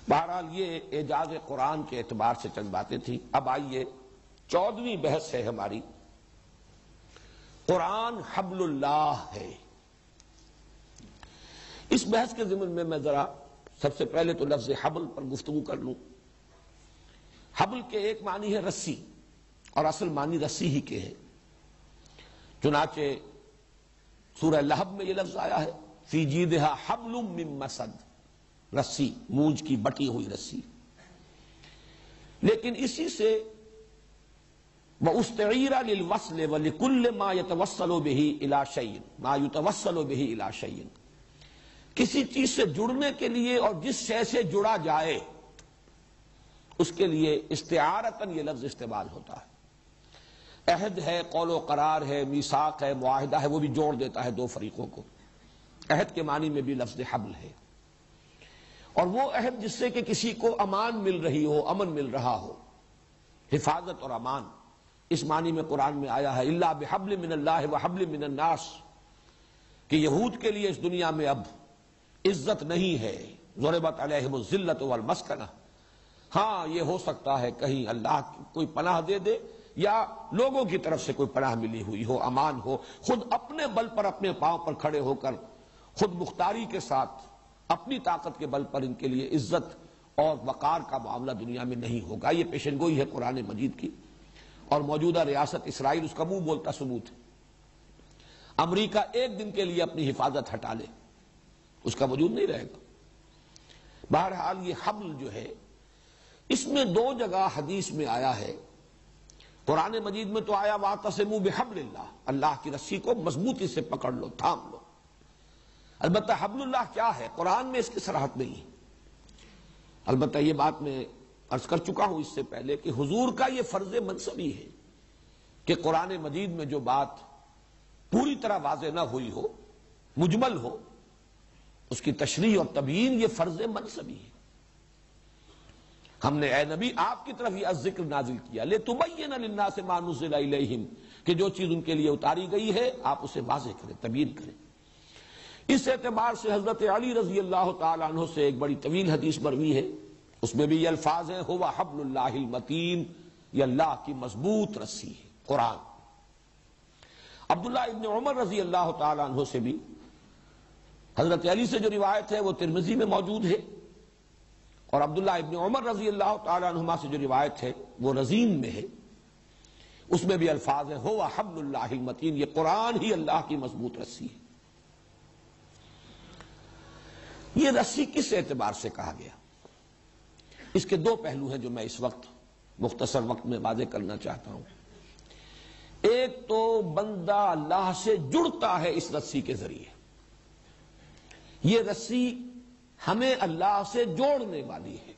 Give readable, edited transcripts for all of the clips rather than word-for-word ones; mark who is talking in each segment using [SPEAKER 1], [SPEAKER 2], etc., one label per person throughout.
[SPEAKER 1] بہرحال یہ اعجاز قرآن کے اعتبار سے چند باتیں تھیں. اب آئیے 14ویں بحث ہے ہماری. قرآن حبل اللہ ہے. اس بحث کے ضمن میں ذرا سب سے پہلے تو لفظ حبل پر گفتگو کر لوں. حبل کے ایک معنی ہے رسی، اور اصل معنی رسی ہی کے ہے. چنانچہ سورہ لہب میں یہ لفظ آیا ہے فی جیدہا حبل من مسد، رسی، مونج کی بٹی ہوئی رسی. لیکن اسی سے وَأُسْتَعِيرَ لِلْوَصْلِ وَلِكُلِّ مَا يَتَوَصَّلُ بِهِ إِلَى شَيْءٍ مَا يُتَوَصَّلُ بِهِ إِلَى شَيْءٍ، کسی چیز سے جڑنے کے لیے اور جس شے سے جڑا جائے اس کے لیے استعارتاً یہ لفظ استعمال ہوتا ہے. عہد ہے، قول و قرار ہے، میثاق ہے، معاہدہ ہے، وہ بھی جوڑ دیتا ہے دو فریقوں کو. عہد کے معنی میں بھی لفظ حبل ہے. اور وہ عہد جس سے کہ کسی کو امان مل رہی ہو، امن مل رہا ہو، حفاظت اور امان، اس معنی میں قرآن میں آیا ہے الا بحبل من اللہ وحبل من الناس، کہ یہود کے لیے اس دنیا میں اب عزت نہیں ہے. ضربت علیہم الذلۃ والمسکنہ. ہاں یہ ہو سکتا ہے کہیں اللہ کوئی پناہ دے دے یا لوگوں کی طرف سے کوئی پناہ ملی ہوئی ہو، امان ہو. خود اپنے بل پر اپنے پاؤں پر کھڑے ہو کر خود مختاری کے ساتھ اپنی طاقت کے بل پر ان کے لیے عزت اور وقار کا معاملہ دنیا میں نہیں ہوگا. یہ پیشن گوئی ہے قرآن مجید کی. اور موجودہ ریاست اسرائیل اس کا منہ بولتا ثبوت ہے. امریکہ ایک دن کے لیے اپنی حفاظت ہٹا لے اس کا وجود نہیں رہے گا. بہرحال یہ حبل جو ہے اس میں دو جگہ حدیث میں آیا ہے. قرآن مجید میں تو آیا وَاعْتَصِمُوا بِحَبْلِ اللَّهِ، اللہ کی رسی کو مضبوطی سے پکڑ لو، تھام لو. البتہ حبل اللہ کیا ہے قرآن میں اس کی صراحت نہیں ہے. البتہ یہ بات میں عرض کر چکا ہوں اس سے پہلے کہ حضور کا یہ فرض منصبی ہے کہ قرآن مجید میں جو بات پوری طرح واضح نہ ہوئی ہو، مجمل ہو، اس کی تشریح اور تبیین یہ فرض منصبی ہے. ہم نے اے نبی آپ کی طرف یہ ذکر نازل کیا لِتُبَيِّنَ لِلنَّاسِ مَا نُزِّلَ إِلَيْهِمْ، کہ جو چیز ان کے لیے اتاری گئی ہے آپ اسے واضح کریں، تبیین کریں. اس اعتبار سے حضرت علی رضی اللہ تعالیٰ عنہ سے ایک بڑی طویل حدیث مروی ہے. اس میں بھی یہ الفاظ ہیں ہوا حبل اللہ المتین، یہ اللہ کی مضبوط رسی ہے قرآن. عبداللہ ابن عمر رضی اللہ تعالیٰ عنہ سے بھی حضرت علی سے جو روایت ہے وہ ترمذی میں موجود ہے، اور عبداللہ ابن عمر رضی اللہ تعالیٰ عنہما سے جو روایت ہے وہ رزین میں ہے. اس میں بھی الفاظ ہیں ہوا حبل اللہ المتین، یہ قرآن ہی اللہ کی مضبوط رسی ہے. یہ رسی کس اعتبار سے کہا گیا؟ اس کے دو پہلو ہیں جو میں اس وقت مختصر وقت میں واضح کرنا چاہتا ہوں. ایک تو بندہ اللہ سے جڑتا ہے اس رسی کے ذریعے. یہ رسی ہمیں اللہ سے جوڑنے والی ہے،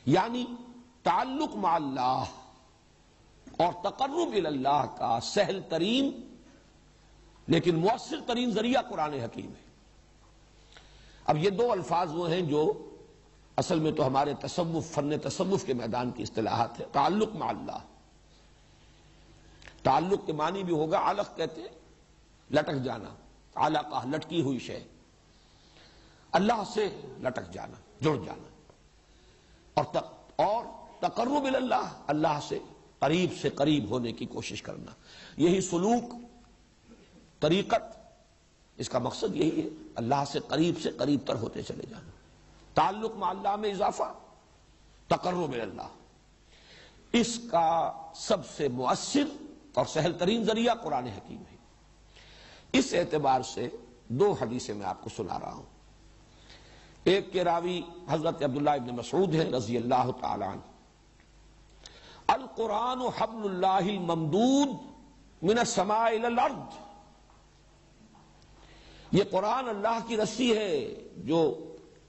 [SPEAKER 1] یعنی تعلق مع اللہ اور تقرب الی اللہ کا سہل ترین لیکن مؤثر ترین ذریعہ قرآن حکیم ہے. اب یہ دو الفاظ وہ ہیں جو اصل میں تو ہمارے تصوف، فن تصوف کے میدان کی اصطلاحات ہے. تعلق مع اللہ، تعلق کے معنی بھی ہوگا علق کہتے ہیں لٹک جانا، علقہ لٹکی ہوئی شے، اللہ سے لٹک جانا، جڑ جانا. اور تقرب الی اللہ، اللہ سے قریب ہونے کی کوشش کرنا. یہی سلوک، طریقت، اس کا مقصد یہی ہے اللہ سے قریب تر ہوتے چلے جانا. تعلق مع اللہ میں اضافہ، تقرب الی اللہ. اس کا سب سے مؤثر اور سہل ترین ذریعہ قرآن حکیم ہے. اس اعتبار سے دو حدیثیں میں آپ کو سنا رہا ہوں. ایک کے راوی حضرت عبداللہ ابن مسعود ہے رضی اللہ تعالی عنہ. القرآن حبل اللہ الممدود من السماء الی الارض، یہ قرآن اللہ کی رسی ہے جو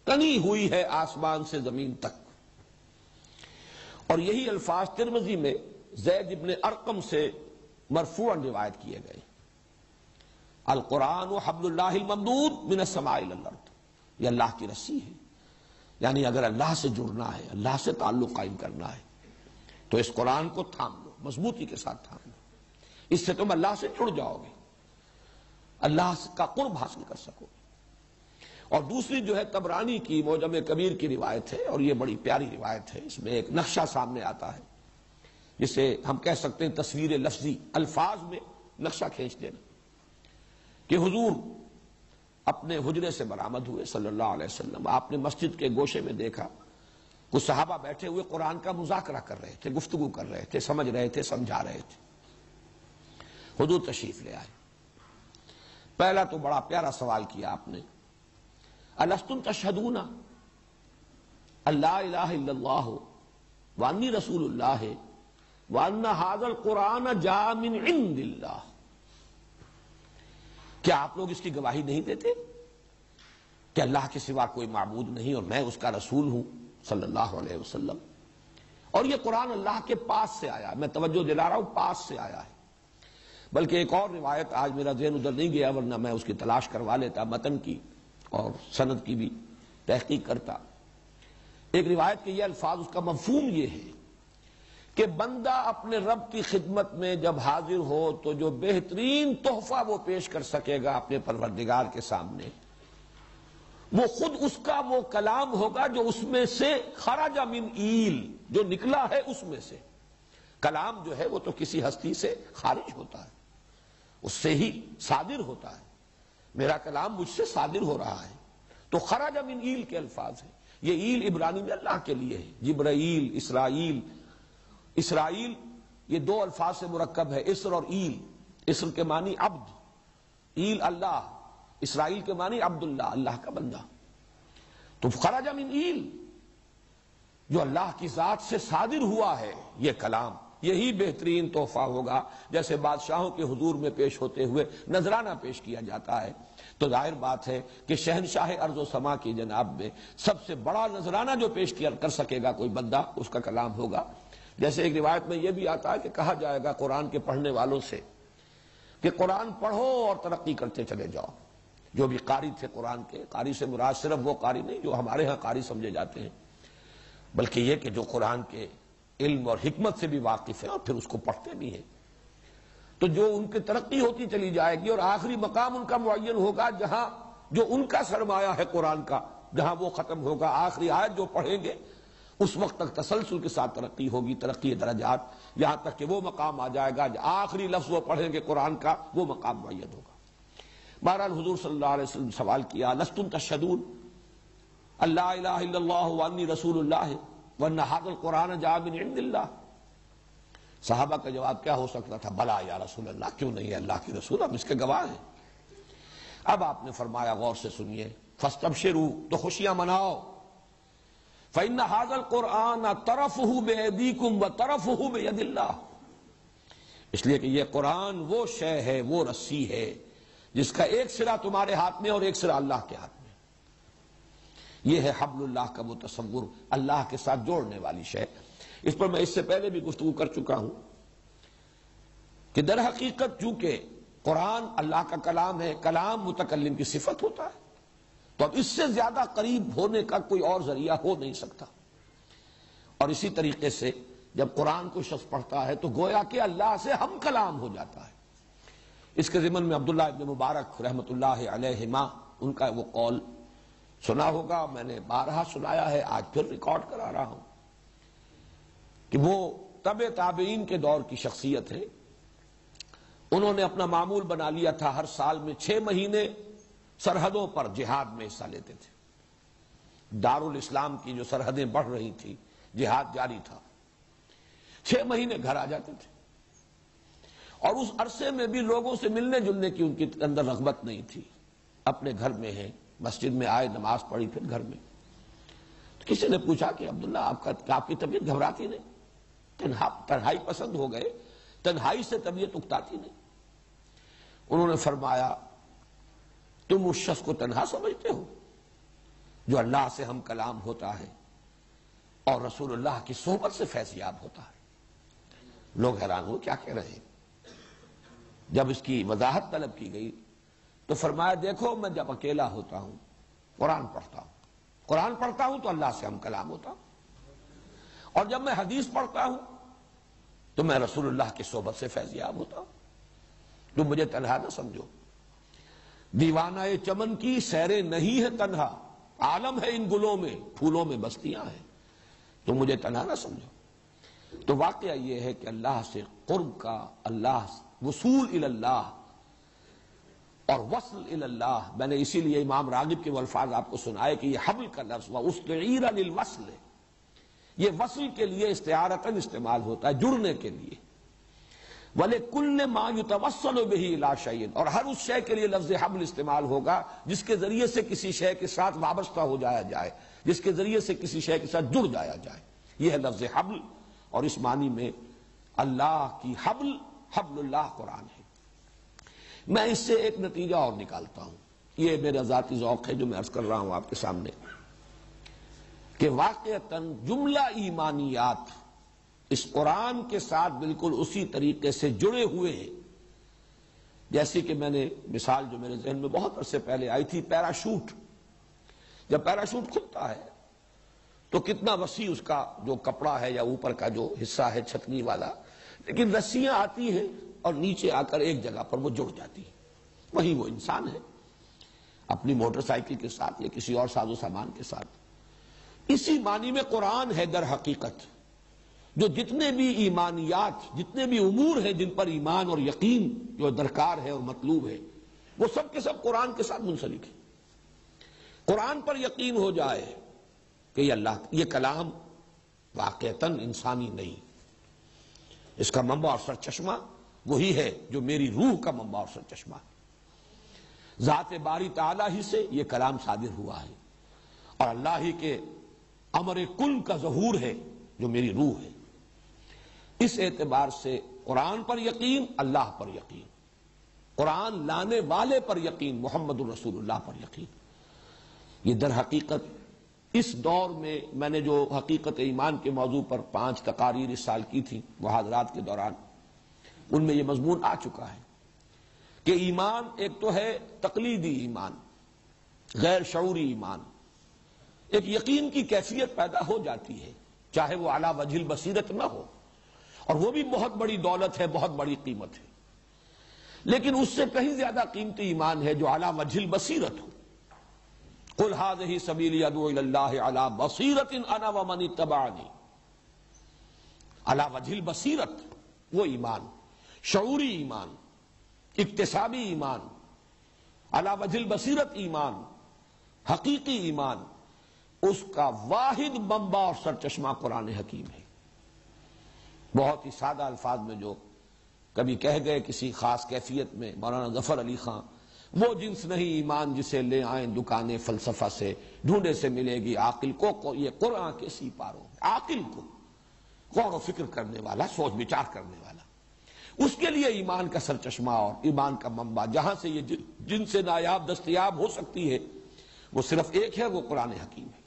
[SPEAKER 1] تنی ہوئی ہے آسمان سے زمین تک. اور یہی الفاظ ترمذی میں زید ابن ارقم سے مرفوعا روایت کیے گئے. القرآن حبل اللہ الممدود من السماء الی الارض، یہ اللہ کی رسی ہے. یعنی اگر اللہ سے جڑنا ہے، اللہ سے تعلق قائم کرنا ہے تو اس قرآن کو تھام لو، مضبوطی کے ساتھ تھام لو. اس سے تم اللہ سے جڑ جاؤ گے، اللہ کا قرب حاصل کر سکو گے. اور دوسری جو ہے طبرانی کی معجم کبیر کی روایت ہے، اور یہ بڑی پیاری روایت ہے، اس میں ایک نقشہ سامنے آتا ہے جسے ہم کہہ سکتے ہیں تصویر لفظی، الفاظ میں نقشہ کھینچ دینا، کہ حضور اپنے حجرے سے برآمد ہوئے صلی اللہ علیہ وسلم. آپ نے مسجد کے گوشے میں دیکھا کچھ صحابہ بیٹھے ہوئے قرآن کا مذاکرہ کر رہے تھے، گفتگو کر رہے تھے، سمجھ رہے تھے، سمجھا رہے تھے. حضور تشریف لے آئے. پہلا تو بڑا پیارا سوال کیا آپ نے، الستم تشہدون ان لا الہ الا اللہ وانی رسول اللہ وان ھذا القرآن جاء من عند اللہ. کیا آپ لوگ اس کی گواہی نہیں دیتے کہ اللہ کے سوا کوئی معبود نہیں اور میں اس کا رسول ہوں صلی اللہ علیہ وسلم، اور یہ قرآن اللہ کے پاس سے آیا؟ میں توجہ دلا رہا ہوں، پاس سے آیا ہے. بلکہ ایک اور روایت، آج میرا ذہن ادھر نہیں گیا ورنہ میں اس کی تلاش کروا لیتا، متن کی اور سند کی بھی تحقیق کرتا. ایک روایت کے یہ الفاظ، اس کا مفہوم یہ ہے کہ بندہ اپنے رب کی خدمت میں جب حاضر ہو تو جو بہترین تحفہ وہ پیش کر سکے گا اپنے پروردگار کے سامنے، وہ خود اس کا وہ کلام ہوگا جو اس میں سے خرج من ایل، جو نکلا ہے اس میں سے. کلام جو ہے وہ تو کسی ہستی سے خارج ہوتا ہے، اس سے ہی صادر ہوتا ہے. میرا کلام مجھ سے صادر ہو رہا ہے، تو خرج من ایل کے الفاظ ہیں. یہ ایل عبرانی میں اللہ کے لیے ہے، جبرائیل، اسرائیل. اسرائیل یہ دو الفاظ سے مرکب ہے، اسر اور ایل. اسر کے معنی عبد، ایل اللہ، اسرائیل کے معنی عبداللہ، اللہ کا بندہ. تو خرج من ایل، جو اللہ کی ذات سے صادر ہوا ہے یہ کلام، یہی بہترین تحفہ ہوگا. جیسے بادشاہوں کے حضور میں پیش ہوتے ہوئے نذرانہ پیش کیا جاتا ہے، تو ظاہر بات ہے کہ شہنشاہ ارض و سما کی جناب میں سب سے بڑا نذرانہ جو پیش کر سکے گا کوئی بندہ، اس کا کلام ہوگا. جیسے ایک روایت میں یہ بھی آتا ہے کہ کہا جائے گا قرآن کے پڑھنے والوں سے کہ قرآن پڑھو اور ترقی کرتے چلے جاؤ. جو بھی قاری تھے قرآن کے، قاری سے مراد صرف وہ قاری نہیں جو ہمارے ہاں قاری سمجھے جاتے ہیں، بلکہ یہ کہ جو قرآن کے علم اور حکمت سے بھی واقف ہیں اور پھر اس کو پڑھتے بھی ہیں. تو جو ان کی ترقی ہوتی چلی جائے گی اور آخری مقام ان کا معین ہوگا جہاں جو ان کا سرمایہ ہے قرآن کا، جہاں وہ ختم ہوگا، آخری آیت جو پڑھیں گے اس وقت تک تسلسل کے ساتھ ترقی ہوگی، ترقی درجات، یہاں تک کہ وہ مقام آ جائے گا آخری لفظ وہ پڑھیں گے قرآن کا، وہ مقام معین ہوگا. بہرحال حضور صلی اللہ علیہ وسلم سوال کیا، لستم تشہدون ان لا الہ الا اللہ وانی رسول اللہ وان ھذا القرآن جاء من عند اللہ. صحابہ کا جواب کیا ہو سکتا تھا؟ بلا یا رسول اللہ، کیوں نہیں ہے اللہ کے رسول، ہم اس کے گواہ ہیں. اب آپ نے فرمایا، غور سے سنیے، فاستبشروا، تو خوشیاں مناؤ، فإن هذا القرآن طرفه بأيديكم وطرفه بيد اللہ. اس لیے کہ یہ قرآن وہ شے ہے، وہ رسی ہے جس کا ایک سرا تمہارے ہاتھ میں اور ایک سرا اللہ کے ہاتھ میں. یہ ہے حبل اللہ کا وہ تصور، اللہ کے ساتھ جوڑنے والی شے. اس پر میں اس سے پہلے بھی گفتگو کر چکا ہوں کہ در حقیقت چونکہ قرآن اللہ کا کلام ہے، کلام متکلم کی صفت ہوتا ہے، تو اب اس سے زیادہ قریب ہونے کا کوئی اور ذریعہ ہو نہیں سکتا. اور اسی طریقے سے جب قرآن کو شخص پڑھتا ہے تو گویا کہ اللہ سے ہم کلام ہو جاتا ہے. اس کے ضمن میں عبداللہ ابن مبارک رحمۃ اللہ علیہما، ان کا وہ قول سنا ہوگا، میں نے بارہا سنایا ہے، آج پھر ریکارڈ کرا رہا ہوں، کہ وہ تبع تابعین کے دور کی شخصیت ہے. انہوں نے اپنا معمول بنا لیا تھا، ہر سال میں 6 مہینے سرحدوں پر جہاد میں حصہ لیتے تھے. دارالاسلام کی جو سرحدیں بڑھ رہی تھی، جہاد جاری تھا، 6 مہینے گھر آ جاتے تھے. اور اس عرصے میں بھی لوگوں سے ملنے جلنے کی ان کے اندر رغبت نہیں تھی. اپنے گھر میں ہیں، مسجد میں آئے، نماز پڑھی، پھر گھر میں. تو کسی نے پوچھا کہ عبداللہ آپ کی طبیعت گھبراتی نہیں؟ تنہائی پسند ہو گئے، تنہائی سے طبیعت اکتاتی نہیں؟ انہوں نے فرمایا، تم اس شخص کو تنہا سمجھتے ہو جو اللہ سے ہم کلام ہوتا ہے اور رسول اللہ کی صحبت سے فیضیاب ہوتا ہے. لوگ حیران ہوئے، کیا کہہ رہے ہیں؟ جب اس کی وضاحت طلب کی گئی تو فرمایا، دیکھو میں جب اکیلا ہوتا ہوں قرآن پڑھتا ہوں، قرآن پڑھتا ہوں تو اللہ سے ہم کلام ہوتا ہوں، اور جب میں حدیث پڑھتا ہوں تو میں رسول اللہ کی صحبت سے فیضیاب ہوتا ہوں. تم مجھے تنہا نہ سمجھو. دیوانہ چمن کی سیریں نہیں ہے تنہا، عالم ہے ان گلوں میں، پھولوں میں بستیاں ہیں، تو مجھے تنہا نہ سمجھو۔ تو واقعہ یہ ہے کہ اللہ سے قرب کا، اللہ وصول اللہ اور وصل اللہ، میں نے اسی لیے امام راغب کے وہ الفاظ آپ کو سنائے کہ یہ حبل کا لفظ وَأُسْتُعِيرَ لِلْوَصْلِ، یہ وصل کے لیے استعارتاً استعمال ہوتا ہے، جڑنے کے لیے۔ وَلِكُلِّ مَا يُتَوَصَّلُ بِهِ إِلَىٰ شَيْءٍ، اور ہر اس شے کے لیے لفظ حبل استعمال ہوگا جس کے ذریعے سے کسی شے کے ساتھ وابستہ ہو جایا جائے، جس کے ذریعے سے کسی شے کے ساتھ جڑ جایا جائے، یہ ہے لفظ حبل۔ اور اس معنی میں اللہ کی حبل، حبل اللہ قرآن ہے۔ میں اس سے ایک نتیجہ اور نکالتا ہوں، یہ میرا ذاتی ذوق ہے جو میں عرض کر رہا ہوں آپ کے سامنے، کہ واقعتاً جملہ ایمانیات اس قرآن کے ساتھ بالکل اسی طریقے سے جڑے ہوئے ہیں جیسے کہ میں نے مثال جو میرے ذہن میں بہت عرصے پہلے آئی تھی، پیراشوٹ۔ جب پیراشوٹ کھلتا ہے تو کتنا وسیع اس کا جو کپڑا ہے یا اوپر کا جو حصہ ہے چھتنی والا، لیکن رسیاں آتی ہیں اور نیچے آ کر ایک جگہ پر وہ جڑ جاتی ہیں۔ وہی وہ انسان ہے اپنی موٹر سائیکل کے ساتھ یا کسی اور ساز و سامان کے ساتھ۔ اسی معنی میں قرآن ہے در حقیقت، جو جتنے بھی ایمانیات، جتنے بھی امور ہیں جن پر ایمان اور یقین جو درکار ہے اور مطلوب ہے، وہ سب کے سب قرآن کے ساتھ منسلک ہے۔ قرآن پر یقین ہو جائے کہ یہ اللہ، یہ کلام واقعتاً انسانی نہیں، اس کا منبع اور سرچشمہ وہی ہے جو میری روح کا منبع اور سرچشمہ ہے۔ ذات باری تعالیٰ ہی سے یہ کلام صادر ہوا ہے، اور اللہ ہی کے امر کل کا ظہور ہے جو میری روح ہے۔ اس اعتبار سے قرآن پر یقین، اللہ پر یقین، قرآن لانے والے پر یقین، محمد الرسول اللہ پر یقین، یہ در حقیقت اس دور میں نے جو حقیقت ایمان کے موضوع پر 5 تقاریر اس سال کی تھی محاضرات کے دوران، ان میں یہ مضمون آ چکا ہے کہ ایمان ایک تو ہے تقلیدی ایمان، غیر شعوری ایمان، ایک یقین کی کیفیت پیدا ہو جاتی ہے چاہے وہ علی وجہ البصیرت نہ ہو، اور وہ بھی بہت بڑی دولت ہے، بہت بڑی قیمت ہے، لیکن اس سے کہیں زیادہ قیمتی ایمان ہے جو علی وجہ البصیرت ہو۔ قل ھذہ سبیلی ادعو الی اللہ علی بصیرۃ انا ومن اتبعنی، علی وجہ البصیرت، وہ ایمان، شعوری ایمان، اکتسابی ایمان، علی وجہ البصیرت ایمان، حقیقی ایمان، اس کا واحد منبع اور سرچشمہ قرآن حکیم ہے۔ بہت ہی سادہ الفاظ میں جو کبھی کہہ گئے کسی خاص کیفیت میں مولانا ظفر علی خان، وہ جنس نہیں ایمان جسے لے آئیں دکانیں فلسفہ سے، ڈھونڈے سے ملے گی عاقل کو یہ قرآن کے سی پاروں، عاقل کو، غور و فکر کرنے والا، سوچ بچار کرنے والا، اس کے لیے ایمان کا سرچشمہ اور ایمان کا منبع جہاں سے یہ جن سے نایاب دستیاب ہو سکتی ہے وہ صرف ایک ہے، وہ قرآن حکیم ہے۔